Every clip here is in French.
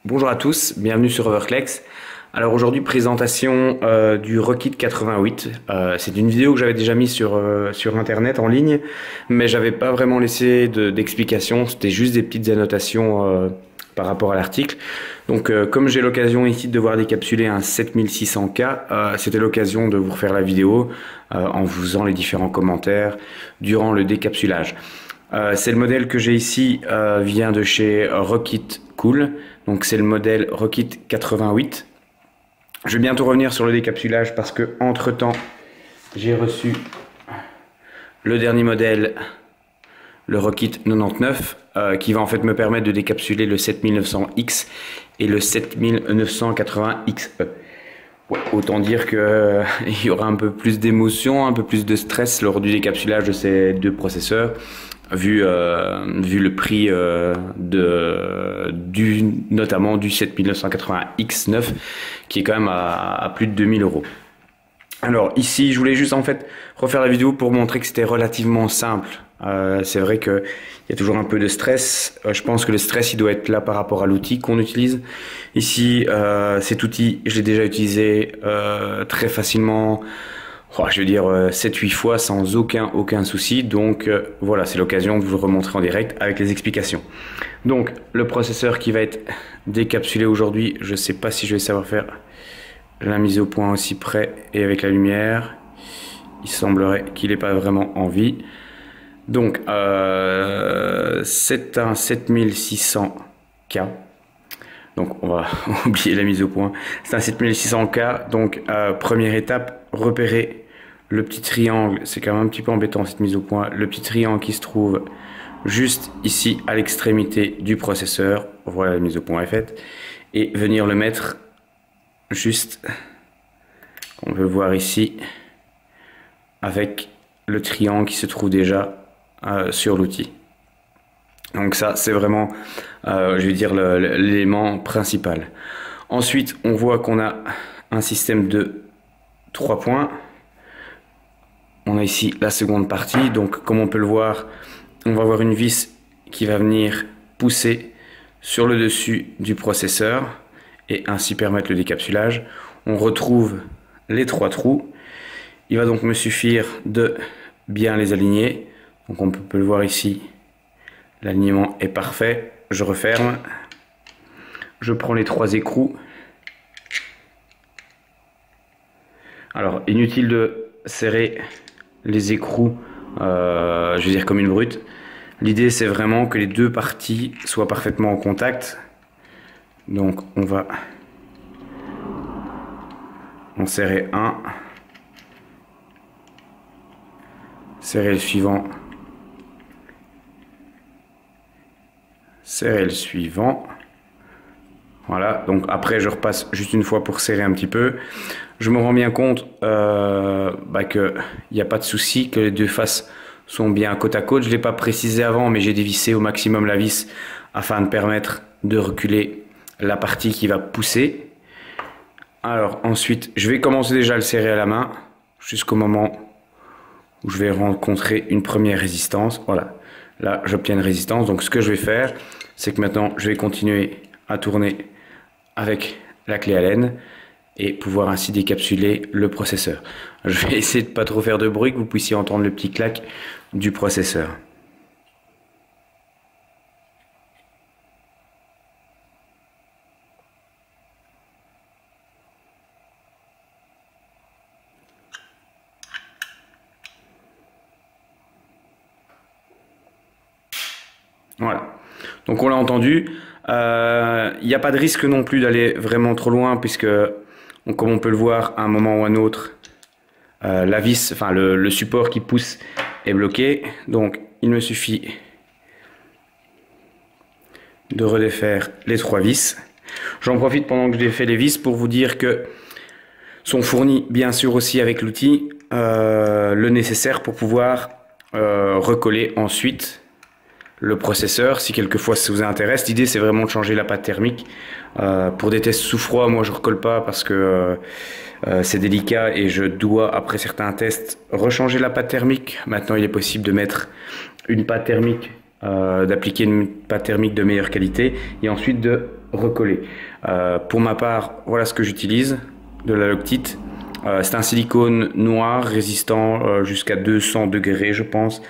Bonjour à tous, bienvenue sur Overclex. Alors aujourd'hui, présentation du Rockit 88. C'est une vidéo que j'avais déjà mise sur internet en ligne, mais j'avais pas vraiment laissé d'explication, c'était juste des petites annotations par rapport à l'article. Donc comme j'ai l'occasion ici de devoir décapsuler un 7600K, c'était l'occasion de vous refaire la vidéo en vous faisant les différents commentaires durant le décapsulage. C'est le modèle que j'ai ici, vient de chez Rockit Cool, donc c'est le modèle Rockit 88. Je vais bientôt revenir sur le décapsulage parce que entre temps j'ai reçu le dernier modèle, le Rockit 99, qui va en fait me permettre de décapsuler le 7900X et le 7980XE. Ouais, autant dire que il y aura un peu plus d'émotion, un peu plus de stress lors du décapsulage de ces deux processeurs, vu le prix notamment du 7980X9 qui est quand même à plus de 2000 euros. Alors ici, je voulais juste en fait refaire la vidéo pour montrer que c'était relativement simple. C'est vrai qu'il y a toujours un peu de stress. Je pense que le stress, il doit être là par rapport à l'outil qu'on utilise. Ici, cet outil, je l'ai déjà utilisé très facilement, je veux dire 7-8 fois sans aucun souci. Donc voilà, c'est l'occasion de vous le remontrer en direct avec les explications. Donc le processeur qui va être décapsulé aujourd'hui, je ne sais pas si je vais savoir faire la mise au point aussi près et avec la lumière. Il semblerait qu'il n'ait pas vraiment envie. Donc c'est un 7600K. Donc on va oublier la mise au point. C'est un 7600K. Donc première étape, repérer le petit triangle. C'est quand même un petit peu embêtant cette mise au point. Le petit triangle qui se trouve juste ici à l'extrémité du processeur. Voilà, la mise au point est faite. Et venir le mettre juste, on peut le voir ici, avec le triangle qui se trouve déjà sur l'outil. Donc ça, c'est vraiment, je vais dire, l'élément principal. Ensuite, on voit qu'on a un système de 3 points. On a ici la seconde partie. Donc, comme on peut le voir, on va avoir une vis qui va venir pousser sur le dessus du processeur et ainsi permettre le décapsulage. On retrouve les 3 trous. Il va donc me suffire de bien les aligner. Donc on peut le voir ici, l'alignement est parfait. Je referme. Je prends les 3 écrous. Alors inutile de serrer les écrous, je veux dire comme une brute. L'idée c'est vraiment que les deux parties soient parfaitement en contact. Donc on va en serrer un, serrer le suivant, serrer le suivant. Voilà, donc après je repasse juste une fois pour serrer un petit peu. Je me rends bien compte qu'il n'y a pas de souci, que les deux faces sont bien côte à côte. Je ne l'ai pas précisé avant, mais j'ai dévissé au maximum la vis afin de permettre de reculer la partie qui va pousser. Alors ensuite, je vais commencer déjà à le serrer à la main jusqu'au moment où je vais rencontrer une première résistance. Voilà, là j'obtiens une résistance. Donc ce que je vais faire, c'est que maintenant je vais continuer à tourner avec la clé Allen et pouvoir ainsi décapsuler le processeur. Je vais essayer de pas trop faire de bruit, que vous puissiez entendre le petit clac du processeur. Voilà, donc on l'a entendu. Il n'y a pas de risque non plus d'aller vraiment trop loin puisque, comme on peut le voir, à un moment ou à un autre, la vis, enfin le support qui pousse est bloqué. Donc il me suffit de redéfaire les 3 vis. J'en profite pendant que je défais les vis pour vous dire que sont fournis bien sûr aussi avec l'outil le nécessaire pour pouvoir recoller ensuite le processeur, si quelquefois ça vous intéresse. L'idée c'est vraiment de changer la pâte thermique. Pour des tests sous froid, moi je recolle pas parce que c'est délicat et je dois, après certains tests, rechanger la pâte thermique. Maintenant il est possible de mettre une pâte thermique d'appliquer une pâte thermique de meilleure qualité et ensuite de recoller. Pour ma part, voilà ce que j'utilise de la Loctite. C'est un silicone noir résistant jusqu'à 200 degrés, je pense,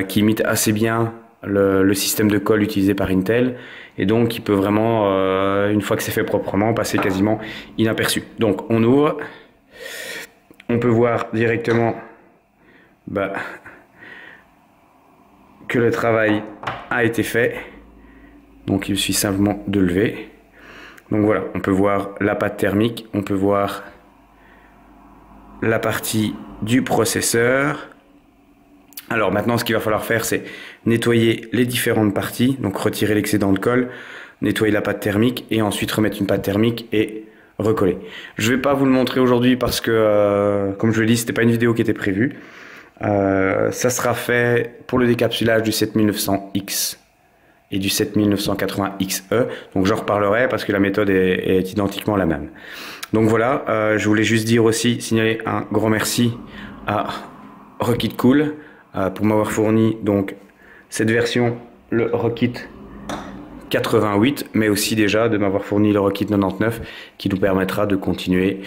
qui imite assez bien le système de colle utilisé par Intel, et donc il peut vraiment, une fois que c'est fait proprement, passer quasiment inaperçu. Donc on ouvre, on peut voir directement que le travail a été fait, donc il suffit simplement de lever. Donc voilà, on peut voir la pâte thermique, on peut voir la partie du processeur. Alors maintenant, ce qu'il va falloir faire, c'est nettoyer les différentes parties, donc retirer l'excédent de colle, nettoyer la pâte thermique et ensuite remettre une pâte thermique et recoller. Je ne vais pas vous le montrer aujourd'hui parce que, comme je le dis, c'était pas une vidéo qui était prévue. Ça sera fait pour le décapsulage du 7900X et du 7980XE, donc j'en reparlerai parce que la méthode est identiquement la même. Donc voilà, je voulais juste dire aussi, signaler un grand merci à Rockit Cool pour m'avoir fourni donc cette version, le Rockit 88, mais aussi déjà de m'avoir fourni le Rockit 99 qui nous permettra de continuer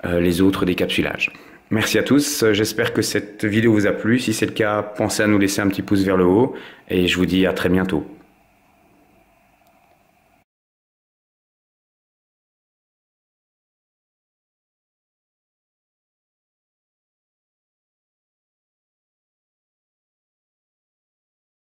les autres décapsulages. Merci à tous, j'espère que cette vidéo vous a plu. Si c'est le cas, pensez à nous laisser un petit pouce vers le haut et je vous dis à très bientôt.